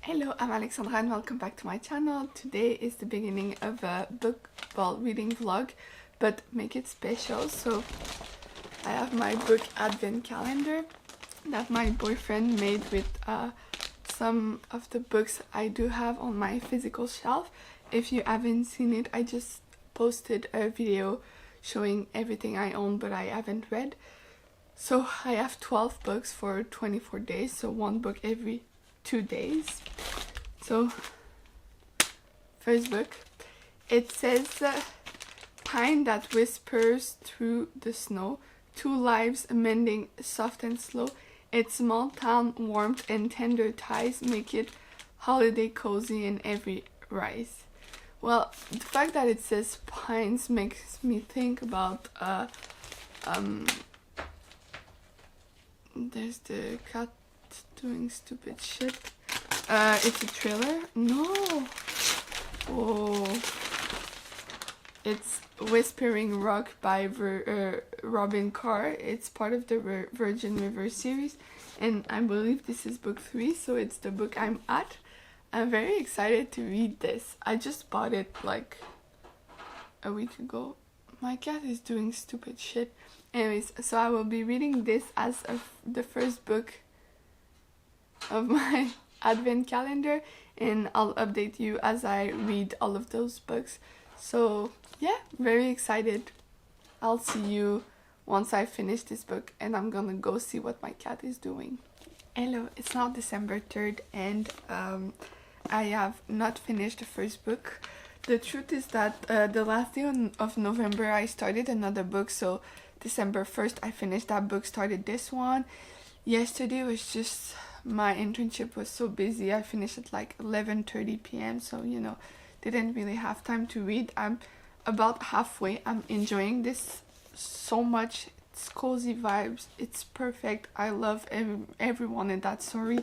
Hello, I'm Alexandra and welcome back to my channel. Today is the beginning of a reading vlog, but make it special. So I have my book advent calendar that my boyfriend made with some of the books I do have on my physical shelf. If you haven't seen it, I just posted a video showing everything I own but I haven't read. So I have 12 books for 24 days, so one book every 2 days. So first book, it says Pine that whispers through the snow, two lives mending soft and slow, its small town warmth and tender ties make it holiday cozy in every rise. Well, the fact that it says pines makes me think about there's the cat doing stupid shit. It's a thriller? No! Oh. It's Whispering Rock by Robin Carr. It's part of the Virgin River series, and I believe this is book 3, so it's the book I'm at. I'm very excited to read this. I just bought it like a week ago. My cat is doing stupid shit. Anyways, so I will be reading this as the first book of my advent calendar, and I'll update you as I read all of those books. So yeah, very excited. I'll see you once I finish this book, and I'm gonna go see what my cat is doing. Hello, it's now December 3rd and I have not finished the first book. The truth is that the last day of November I started another book, so December 1st I finished that book, started this one. Yesterday was just, my internship was so busy. I finished at like 11:30 p.m. so didn't really have time to read. I'm about halfway. I'm enjoying this so much. It's cozy vibes, it's perfect. I love everyone in that story.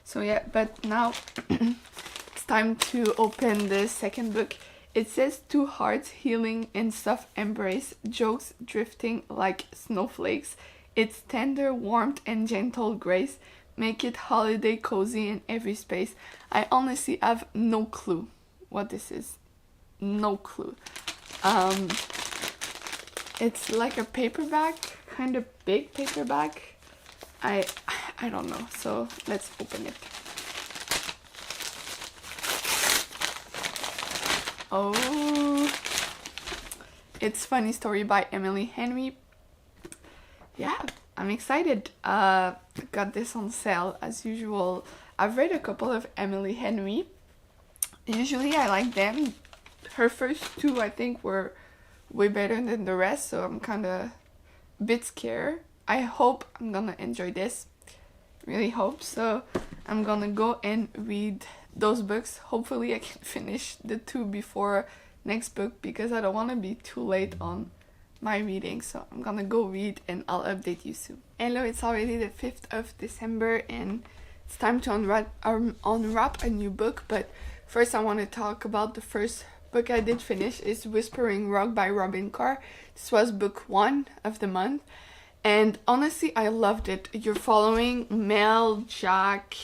So yeah, but now it's time to open the second book. It says two hearts healing in soft embrace, jokes drifting like snowflakes. Its tender warmth and gentle grace make it holiday cozy in every space. I honestly have no clue what this is. No clue. It's like a paperback, kind of big paperback. I don't know. So let's open it. Oh, it's Funny Story by Emily Henry. Yeah, I'm excited. Got this on sale as usual. I've read a couple of Emily Henry. Usually I like them. Her first two I think were way better than the rest, so I'm kind of a bit scared. I hope I'm gonna enjoy this. Really hope. So I'm gonna go and read those books. Hopefully I can finish the 2 before next book, because I don't want to be too late on my reading. So I'm gonna go read and I'll update you soon. Hello, it's already the 5th of December and it's time to unwrap a new book. But first I want to talk about the first book I did finish. Is Whispering Rock by Robin Carr. This was book 1 of the month, and honestly I loved it. You're following Mel, Jack,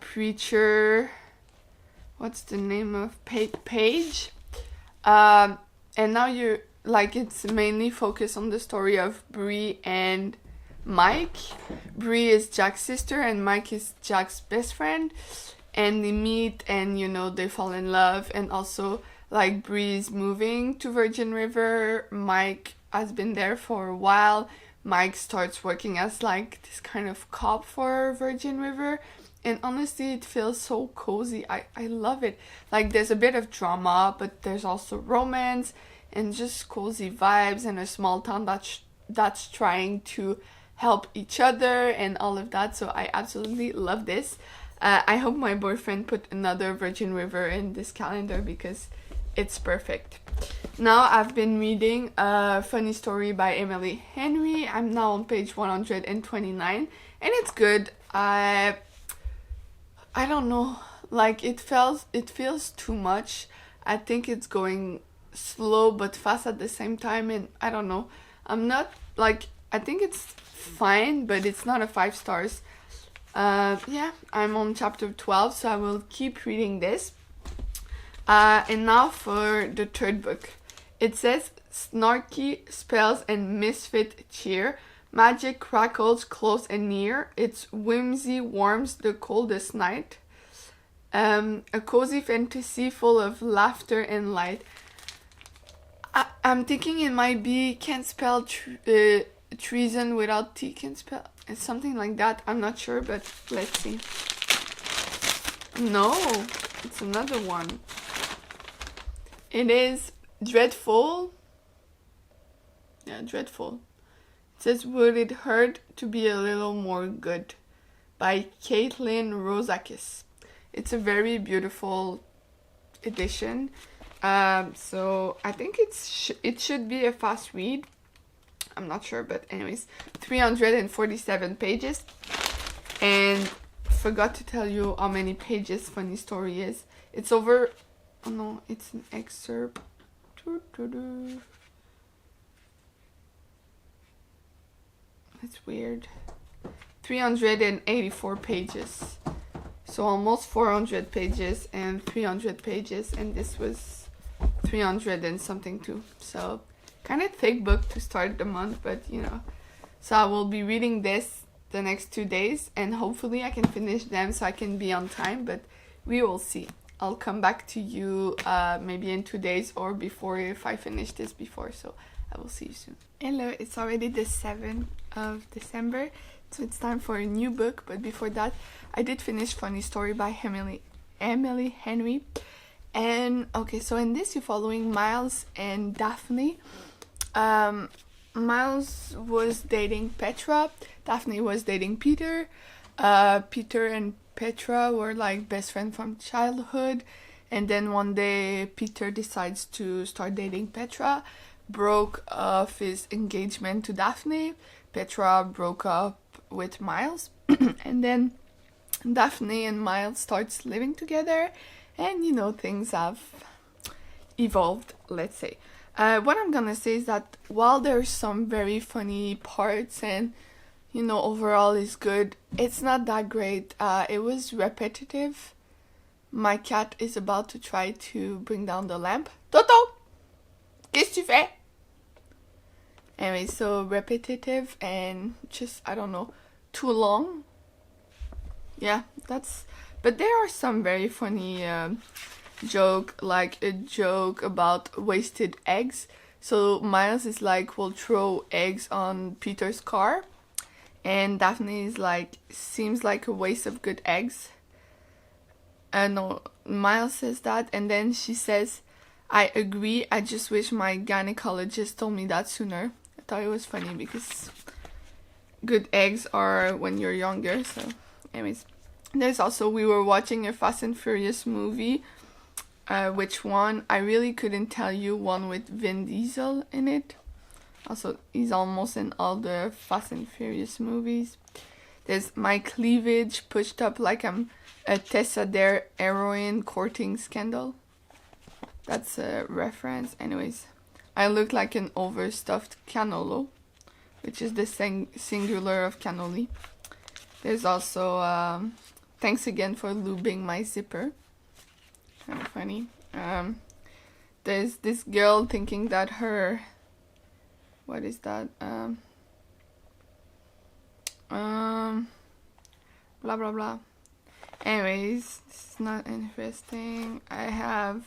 preacher, what's the name of Paige, and now you're like, it's mainly focused on the story of Bree and Mike. Bree is Jack's sister and Mike is Jack's best friend, and they meet and they fall in love. And also, like, Bree is moving to Virgin River. Mike has been there for a while. Mike starts working as like this kind of cop for Virgin River, and honestly it feels so cozy. I love it. Like, there's a bit of drama, but there's also romance and just cozy vibes, and a small town that's trying to help each other and all of that. So I absolutely love this. I hope my boyfriend put another Virgin River in this calendar because it's perfect. Now I've been reading Funny Story by Emily Henry. I'm now on page 129 and it's good. I don't know, like, it feels too much. I think it's going slow but fast at the same time, and I don't know. I'm not like, I think it's fine, but it's not a 5 stars. Yeah, I'm on chapter 12, so I will keep reading this. And now for the third book. It says, snarky spells and misfit cheer. Magic crackles close and near. Its whimsy warms the coldest night. A cozy fantasy full of laughter and light. I'm thinking it might be can't spell treason without T, can spell. It's something like that. I'm not sure, but let's see. No, it's another one. It is Dreadful. Yeah, Dreadful. It says, Would It Hurt to Be a Little More Good by Caitlin Rosakis. It's a very beautiful edition. So I think it should be a fast read. I'm not sure, but anyways, 347 pages. And forgot to tell you how many pages Funny Story is. It's over... Oh no, it's an excerpt. It's weird. 384 pages. So almost 400 pages and 300 pages. And this was 300 and something too. So kind of thick book to start the month, but you know. So I will be reading this the next 2 days. And hopefully I can finish them so I can be on time. But we will see. I'll come back to you maybe in 2 days or before if I finish this before. So I will see you soon. Hello, it's already the 7th of December. So it's time for a new book. But before that, I did finish Funny Story by Emily Henry. And okay, so in this you're following Miles and Daphne. Miles was dating Petra. Daphne was dating Peter. Peter and Petra were like best friends from childhood, and then one day Peter decides to start dating Petra, broke off his engagement to Daphne. Petra broke up with Miles, and then Daphne and Miles starts living together, and you know, things have evolved, let's say. What I'm gonna say is that while there's some very funny parts and you know, overall is good, it's not that great. It was repetitive. My cat is about to try to bring down the lamp. Toto! Qu'est-ce que tu fais? Anyway, so repetitive and just, I don't know, too long. Yeah, but there are some very funny joke, like a joke about wasted eggs. So Miles is like, will throw eggs on Peter's car. And Daphne is like, seems like a waste of good eggs. No, Miles says that, and then she says, I agree, I just wish my gynecologist told me that sooner. I thought it was funny because good eggs are when you're younger, so anyways. There's also, we were watching a Fast and Furious movie. Which one? I really couldn't tell you. One with Vin Diesel in it. Also, he's almost in all the Fast and Furious movies. There's my cleavage pushed up like I'm a Tessa Dare heroin courting scandal. That's a reference. Anyways, I look like an overstuffed cannolo, which is the singular of cannoli. There's also thanks again for lubing my zipper. Kind of funny. There's this girl thinking that her... What is that? Blah blah blah. Anyways, this is not interesting. I have...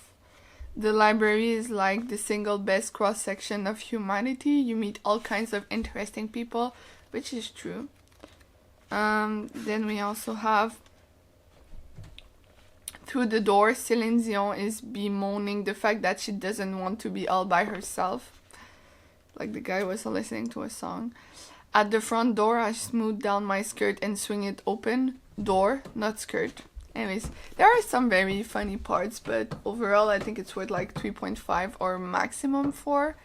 The library is like the single best cross-section of humanity. You meet all kinds of interesting people, which is true. Then we also have... Through the door, Céline Dion is bemoaning the fact that she doesn't want to be all by herself. Like the guy was listening to a song. At the front door, I smooth down my skirt and swing it open. Door, not skirt. Anyways, there are some very funny parts, but overall I think it's worth like 3.5 or maximum 4.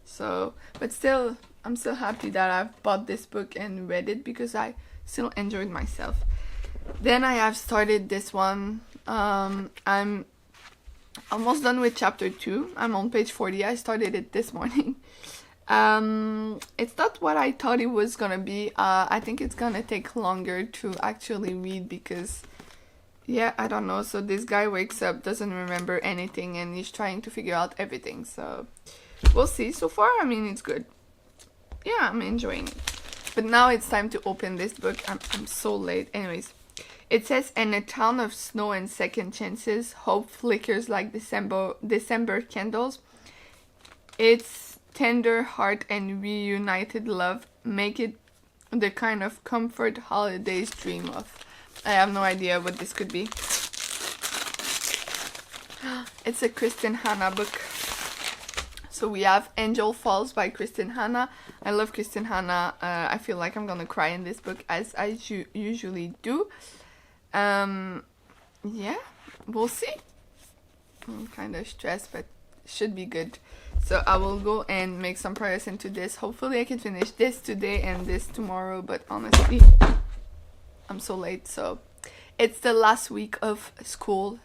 So, but still, I'm still happy that I've bought this book and read it because I still enjoyed myself. Then I have started this one. I'm almost done with chapter 2. I'm on page 40. I started it this morning. It's not what I thought it was gonna be. I think it's gonna take longer to actually read because, yeah, I don't know. So this guy wakes up, doesn't remember anything, and he's trying to figure out everything. So we'll see. So far, I mean, it's good. Yeah, I'm enjoying it. But now it's time to open this book. I'm so late. Anyways, it says, in a town of snow and second chances, hope flickers like December candles. Its tender heart and reunited love make it the kind of comfort holidays dream of. I have no idea what this could be. It's a Kristen Hanna book. So we have Angel Falls by Kristen Hanna. I love Kristen Hanna. I feel like I'm gonna cry in this book, as I usually do. Yeah, we'll see. I'm kind of stressed, but should be good. So I will go and make some progress into this. Hopefully I can finish this today and this tomorrow, but honestly, I'm so late. So it's the last week of school.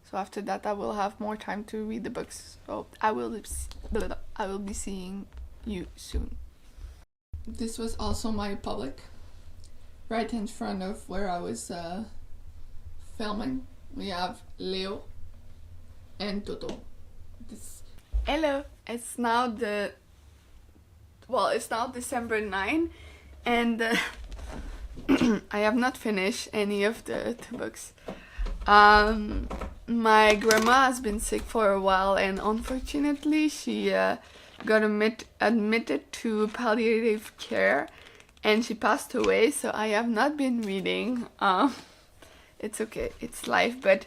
So after that, I will have more time to read the books. So I will be seeing you soon. This was also my public, right in front of where I was filming. We have Leo and Toto. Hello. It's now December 9, and I have not finished any of the books. My grandma has been sick for a while, and unfortunately she got admitted to palliative care, and she passed away. So I have not been reading. It's okay, it's life. But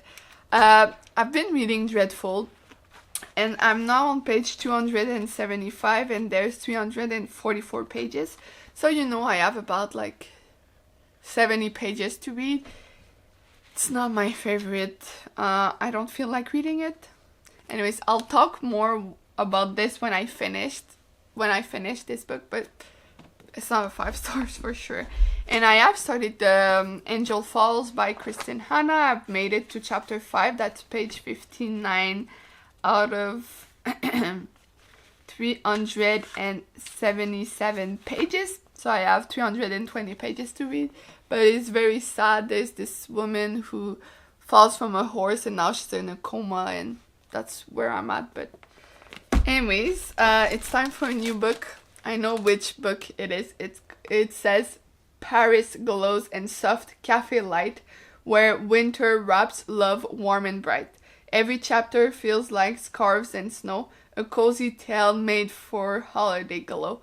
I've been reading Dreadful, and I'm now on page 275, and there's 344 pages. So you know, I have about like 70 pages to read. It's not my favorite. I don't feel like reading it. Anyways, I'll talk more about this when I finish this book, but it's not a 5 stars for sure. And I have started the Angel Falls by Kristen Hanna. I've made it to chapter 5. That's page 59 out of 377 pages. So I have 320 pages to read. But it's very sad. There's this woman who falls from a horse and now she's in a coma, and that's where I'm at. But anyways, it's time for a new book. I know which book it is. It says Paris glows in soft cafe light, where winter wraps love warm and bright. Every chapter feels like scarves and snow, a cozy tale made for holiday glow.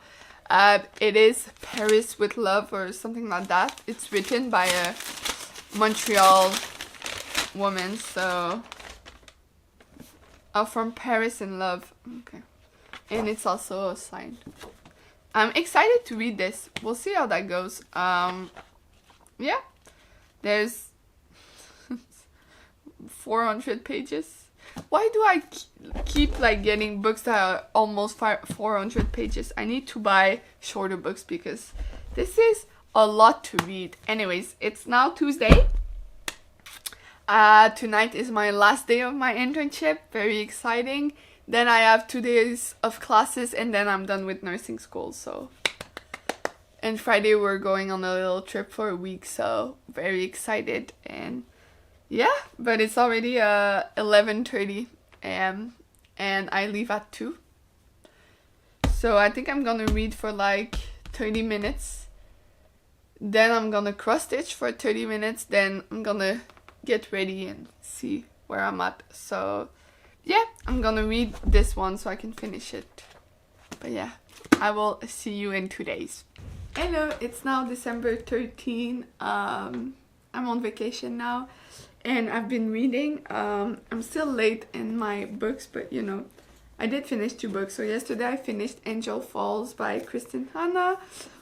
It is Paris with Love or something like that. It's written by a Montreal woman, so from Paris in Love. Okay. And it's also signed. I'm excited to read this. We'll see how that goes. Yeah. There's 400 pages. Why do I keep like getting books that are almost 400 pages? I need to buy shorter books because this is a lot to read. Anyways, it's now Tuesday. Tonight is my last day of my internship. Very exciting. Then I have 2 days of classes, and then I'm done with nursing school. So, and Friday we're going on a little trip for a week. So very excited. And yeah, but it's already 11:30 a.m. and I leave at 2. So I think I'm gonna read for like 30 minutes. Then I'm gonna cross stitch for 30 minutes. Then I'm gonna get ready and see where I'm at. So yeah, I'm gonna read this one so I can finish it. But yeah, I will see you in 2 days. Hello, it's now December 13. I'm on vacation now. And I've been reading. I'm still late in my books, but you know, I did finish 2 books. So yesterday I finished Angel Falls by Kristen Hanna.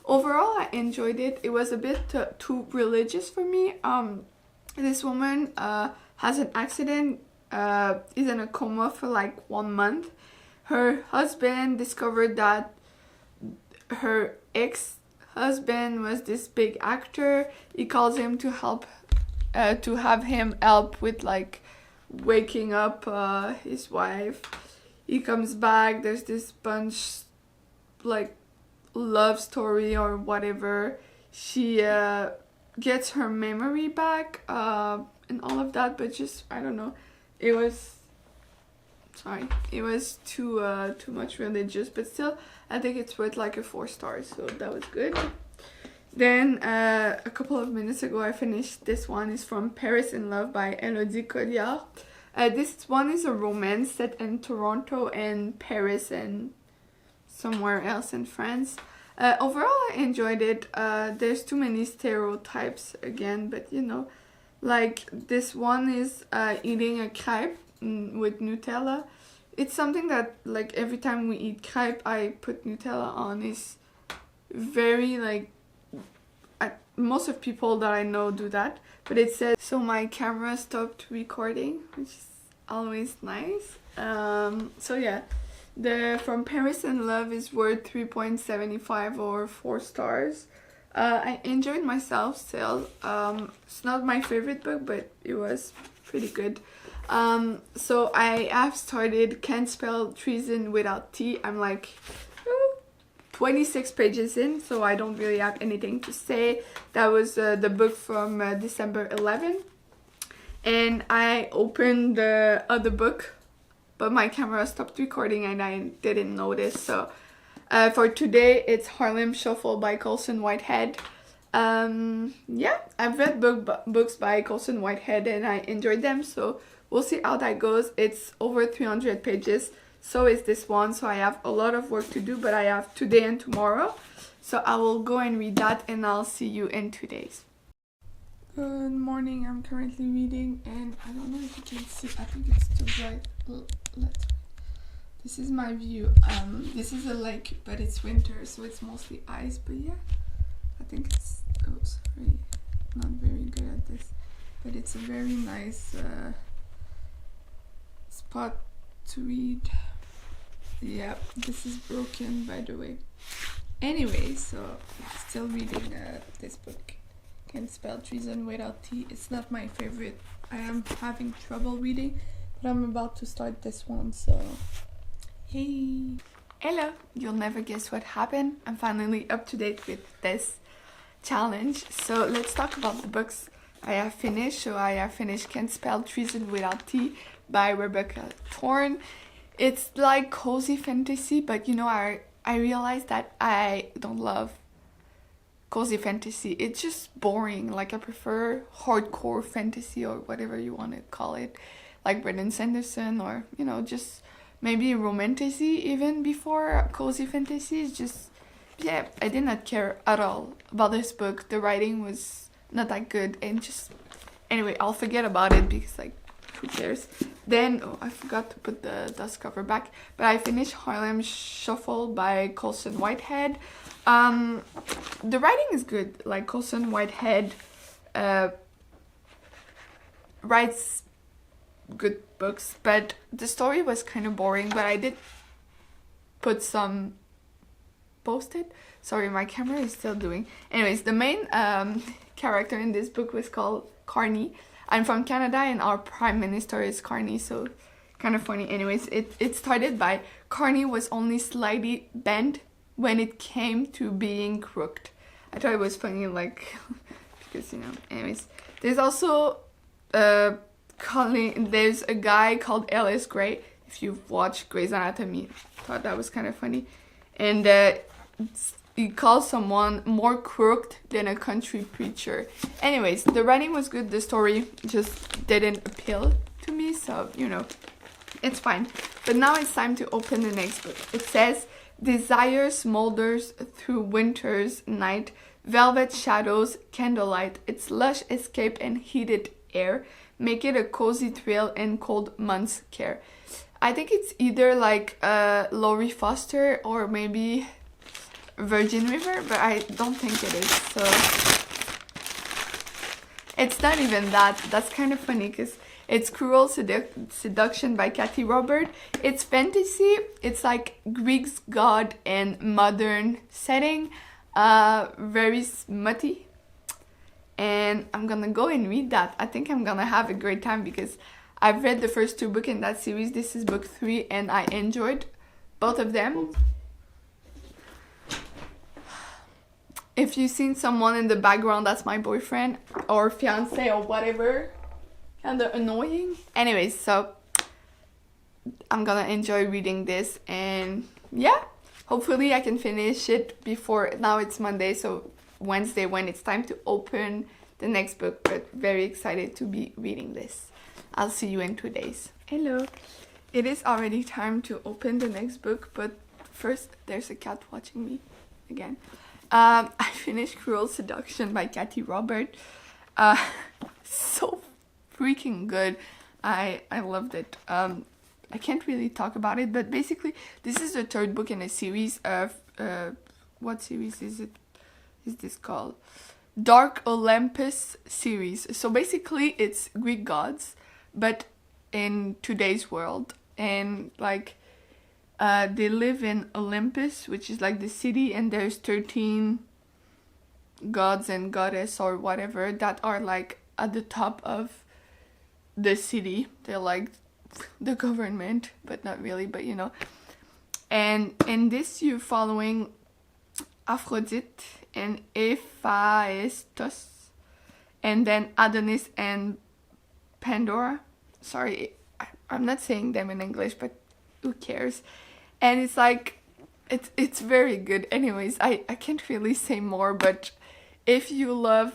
Overall, I enjoyed it. It was a bit too religious for me. This woman has an accident, is in a coma for like 1 month. Her husband discovered that her ex-husband was this big actor. He calls him to help. To have him help with like waking up his wife. He comes back, there's this bunch like love story or whatever. She gets her memory back and all of that, but just I don't know, it was too much religious, but still I think it's worth like a 4 stars, so that was good. Then a couple of minutes ago I finished this one. Is from Paris in Love by Elodie Colliard. This one is a romance set in Toronto and Paris and somewhere else in France. Overall I enjoyed it. There's too many stereotypes again, but you know, like this one is eating a crepe with Nutella. It's something that like every time we eat crepe I put Nutella on. Is very like, most of people that I know do that, but it says, so my camera stopped recording, which is always nice. So yeah, the From Paris in Love is worth 3.75 or 4 stars. I enjoyed myself still. It's not my favorite book, but it was pretty good. So I have started Can't Spell Treason Without T. I'm like 26 pages in, so I don't really have anything to say. That was the book from December 11. And I opened the other book, but my camera stopped recording and I didn't notice. So for today, it's Harlem Shuffle by Colson Whitehead. Yeah, I've read books by Colson Whitehead and I enjoyed them, so we'll see how that goes. It's over 300 pages. So is this one, so I have a lot of work to do, but I have today and tomorrow. So I will go and read that and I'll see you in 2 days. Good morning, I'm currently reading and I don't know if you can see, I think it's too bright. This is my view. This is a lake, but it's winter, so it's mostly ice, but yeah. I think it's, oh sorry, not very good at this, but it's a very nice spot to read. Yeah, this is broken by the way. Anyway, so still reading this book, Can't Spell Treason Without T. It's not my favorite. I am having trouble reading, but I'm about to start this one, so hey. Hello, you'll never guess what happened. I'm finally up to date with this challenge. So let's talk about the books I have finished. So I have finished Can't Spell Treason Without T by Rebecca Thorne. It's like cozy fantasy, but you know, I realized that I don't love cozy fantasy. It's just boring. Like I prefer hardcore fantasy or whatever you want to call it, like Brandon Sanderson, or you know, just maybe romantasy even before cozy fantasy. It's just, yeah, I did not care at all about this book. The writing was not that good, and just anyway, I'll forget about it because like, who cares? Then, oh, I forgot to put the dust cover back, but I finished Harlem Shuffle by Colson Whitehead. The writing is good. Like Colson Whitehead writes good books, but the story was kind of boring, but I did put some post-it. Sorry, my camera is still doing. Anyways, the main character in this book was called Carney. I'm from Canada and our prime minister is Carney, so kind of funny. Anyways, it started by Carney was only slightly bent when it came to being crooked. I thought it was funny, like, because, you know, anyways. There's also there's a guy called Ellis Gray. If you've watched Grey's Anatomy, I thought that was kind of funny. And he calls someone more crooked than a country preacher. Anyways, the writing was good. The story just didn't appeal to me, so, you know, it's fine. But now it's time to open the next book. It says, Desire smolders through winter's night, velvet shadows, candlelight, its lush escape and heated air, make it a cozy thrill in cold months' care. I think it's either like Laurie Foster or maybe Virgin River, but I don't think it is, so it's not even that. That's kind of funny because it's Cruel Seduction by Kathy Robert. It's fantasy. It's like Greek god and modern setting, very smutty, and I'm gonna go and read that. I think I'm gonna have a great time because I've read the first 2 books in that series. This is book 3 and I enjoyed both of them. If you've seen someone in the background, that's my boyfriend or fiance or whatever. Kind of annoying. Anyways, so I'm gonna enjoy reading this, and yeah, hopefully I can finish it before, now it's Monday, so Wednesday when it's time to open the next book, but very excited to be reading this. I'll see you in 2 days. Hello. It is already time to open the next book, but first there's a cat watching me again. I finished Cruel Seduction by Kathy Robert. So freaking good. I loved it. I can't really talk about it, but basically this is the third book in a series of what series is it? Is this called? Dark Olympus series. So basically it's Greek gods, but in today's world, and like they live in Olympus, which is like the city, and there's 13 gods and goddess or whatever that are like at the top of the city. They're like the government, but not really, but you know. And in this you're following Aphrodite and Hephaestus, and then Adonis and Pandora. Sorry, I'm not saying them in English, but who cares? And it's like, it's very good. Anyways, I can't really say more, but if you love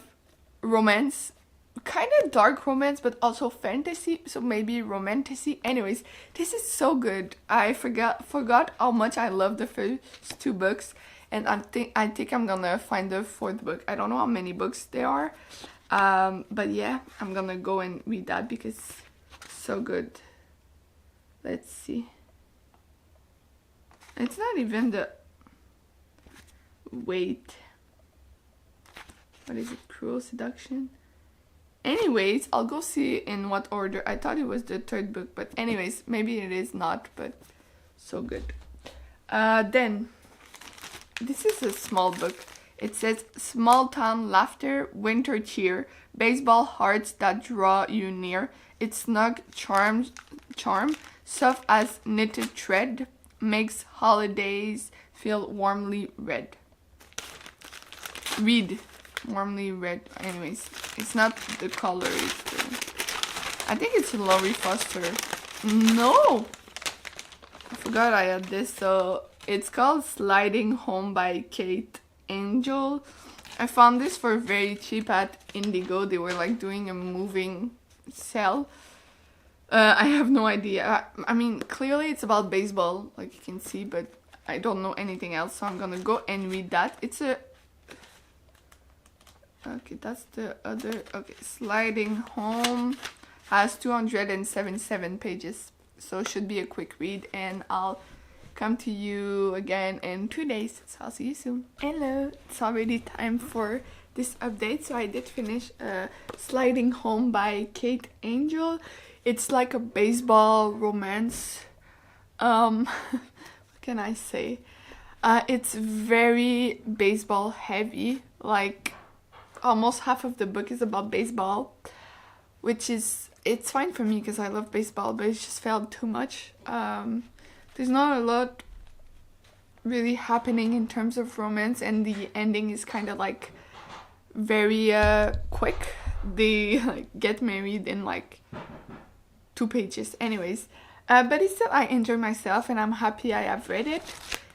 romance, kind of dark romance, but also fantasy, so maybe romantasy. Anyways, this is so good. I forgot how much I love the first 2 books, and I think I'm gonna find the 4th book. I don't know how many books there are, but yeah, I'm gonna go and read that because it's so good. Let's see. It's not even the... Wait. What is it? Cruel Seduction? Anyways, I'll go see in what order. I thought it was the 3rd book, but anyways, maybe it is not, but so good. Then, this is a small book. It says, Small Town Laughter, Winter Cheer, Baseball Hearts That Draw You Near. It's snug charm, soft as knitted thread, makes holidays feel warmly red. Read. Warmly red. Anyways, it's not the color, it's the... I think it's Laurie Foster. No! I forgot I had this. So it's called Sliding Home by Kate Angel. I found this for very cheap at Indigo. They were like doing a moving sale. I have no idea. I mean, clearly it's about baseball, like you can see, but I don't know anything else, so I'm gonna go and read that. It's a... Okay, that's the other... Okay, Sliding Home has 277 pages, so it should be a quick read, and I'll come to you again in 2 days, so I'll see you soon. Hello! It's already time for this update, so I did finish Sliding Home by Kate Angel. It's like a baseball romance. What can I say? It's very baseball heavy, like almost half of the book is about baseball, which is, it's fine for me because I love baseball, but it just felt too much. There's not a lot really happening in terms of romance, and the ending is kind of like very quick. They like get married in like 2 pages. Anyways, but it's still, I enjoy myself and I'm happy I have read it.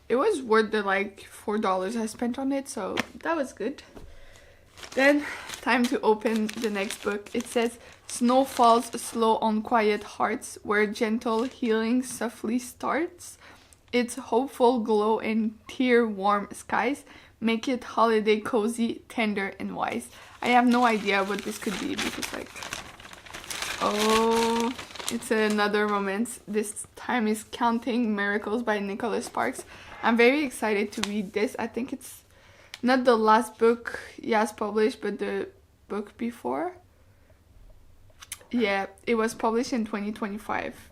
It was worth the like $4 I spent on it, so that was good. Then time to open the next book. It says, Snow falls slow on quiet hearts, where gentle healing softly starts. Its hopeful glow in tear-warm skies make it holiday cozy, tender, and wise. I have no idea what this could be because like... Oh, it's another romance. This time is Counting Miracles by Nicholas Sparks. I'm very excited to read this. I think it's not the last book he has published, but the book before. Yeah, it was published in 2025.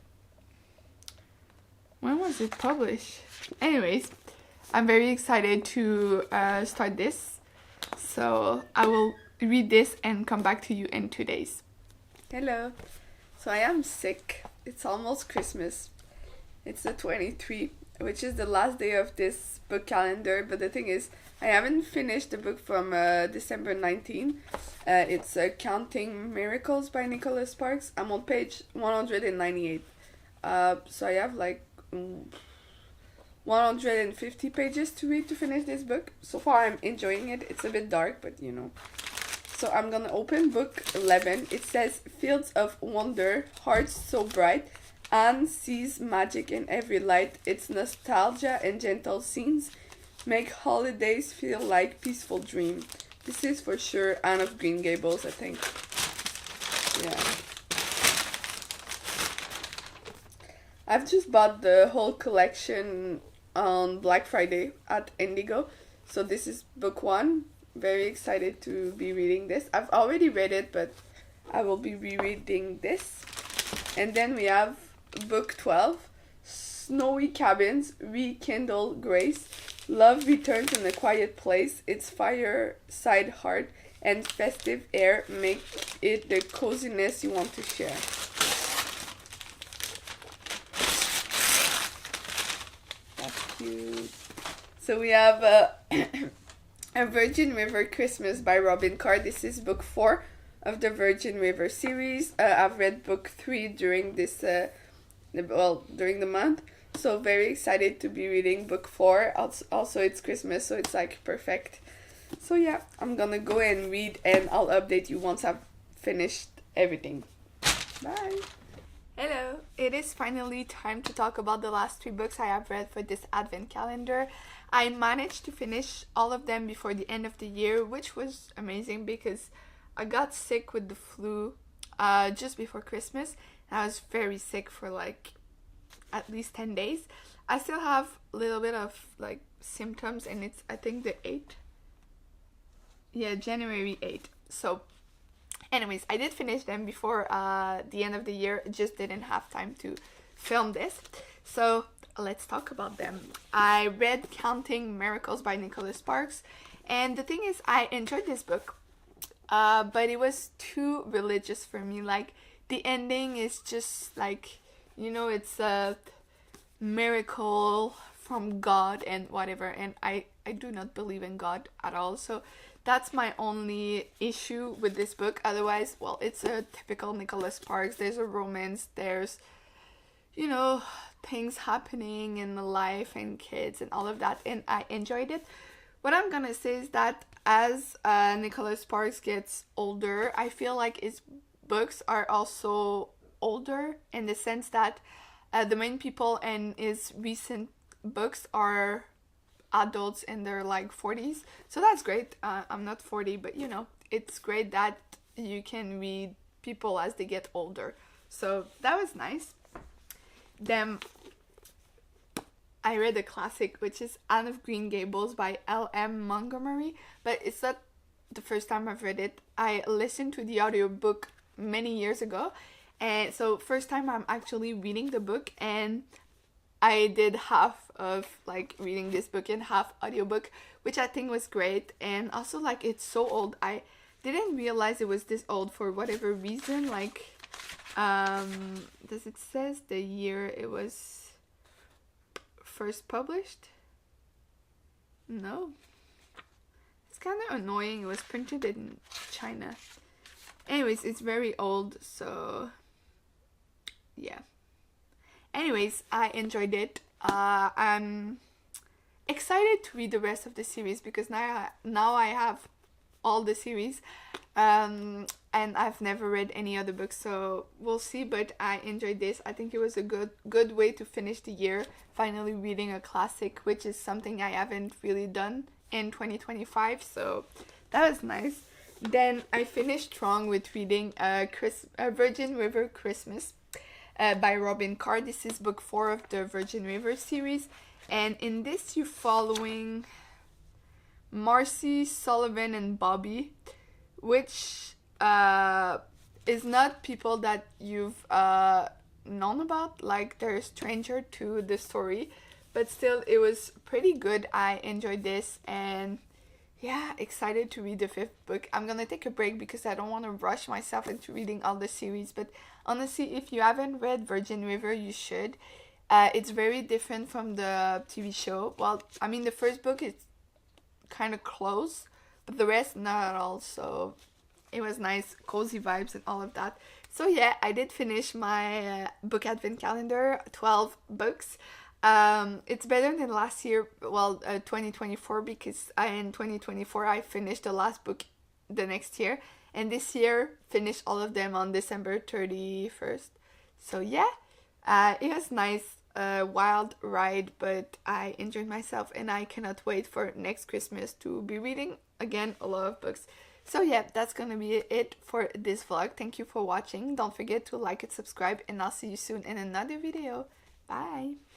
When was it published? Anyways, I'm very excited to start this. So I will read this and come back to you in 2 days. Hello. So I am sick. It's almost Christmas. It's the 23rd, which is the last day of this book calendar. But the thing is, I haven't finished the book from December 19. It's Counting Miracles by Nicholas Sparks. I'm on page 198. So I have like 150 pages to read to finish this book. So far I'm enjoying it. It's a bit dark, but you know. So I'm gonna open book 11. It says, Fields of Wonder, Hearts So Bright. Anne sees magic in every light. Its nostalgia and gentle scenes make holidays feel like peaceful dream. This is for sure Anne of Green Gables, I think. Yeah. I've just bought the whole collection on Black Friday at Indigo. So this is book 1. Very excited to be reading this. I've already read it, but I will be rereading this. And then we have book 12. Snowy cabins rekindle grace. Love returns in a quiet place. Its fireside heart and festive air make it the coziness you want to share. That's cute. So we have A Virgin River Christmas by Robin Carr. This is book 4 of the Virgin River series. I've read book 3 during this during the month. So very excited to be reading book 4. Also it's Christmas, so it's like perfect. So yeah, I'm gonna go and read and I'll update you once I've finished everything. Bye! Hello! It is finally time to talk about the last 3 books I have read for this advent calendar. I managed to finish all of them before the end of the year, which was amazing because I got sick with the flu just before Christmas. I was very sick for like at least 10 days. I still have a little bit of like symptoms, and it's I think the 8th. Yeah, January 8th. So anyways, I did finish them before the end of the year. Just didn't have time to film this. So let's talk about them. I read Counting Miracles by Nicholas Sparks, and the thing is I enjoyed this book, but it was too religious for me. Like the ending is just like, you know, it's a miracle from God and whatever, and I do not believe in God at all, so that's my only issue with this book. Otherwise, well, it's a typical Nicholas Sparks. There's a romance, there's, you know, things happening in the life and kids and all of that, and I enjoyed it. What I'm gonna say is that as Nicholas Sparks gets older, I feel like his books are also older in the sense that the main people in his recent books are adults in their like 40s, so that's great. I'm not 40, but you know, it's great that you can read people as they get older, so that was nice. Then I read a classic, which is Anne of Green Gables by L.M. Montgomery, but it's not the first time I've read it. I listened to the audiobook many years ago, and so first time I'm actually reading the book, and I did half of like reading this book and half audiobook, which I think was great. And also like it's so old. I didn't realize it was this old for whatever reason. Like does it says the year it was first published? No. It's kind of annoying. It was printed in China. Anyways, it's very old, so yeah. Anyways, I enjoyed it. I'm excited to read the rest of the series because now I have all the series, and I've never read any other books, so we'll see. But I enjoyed this. I think it was a good way to finish the year, finally reading a classic, which is something I haven't really done in 2025, so that was nice. Then I finished strong with reading a Virgin River Christmas by Robin Carr. This is book 4 of the Virgin River series, and in this you're following Marcy, Sullivan, and Bobby, which is not people that you've known about, like they're a stranger to the story, but still it was pretty good. I enjoyed this, and yeah, excited to read the 5th book. I'm gonna take a break because I don't want to rush myself into reading all the series, but honestly, if you haven't read Virgin River, you should. It's very different from the TV show. Well, I mean, the first book is kind of close, but the rest not at all. So it was nice, cozy vibes and all of that. So yeah, I did finish my book advent calendar, 12 books. It's better than last year, well, 2024, because in 2024 I finished the last book the next year, and this year finished all of them on December 31st. So yeah, it was nice, wild ride, but I enjoyed myself, and I cannot wait for next Christmas to be reading again a lot of books. So yeah, that's gonna be it for this vlog. Thank you for watching. Don't forget to like and subscribe, and I'll see you soon in another video. Bye!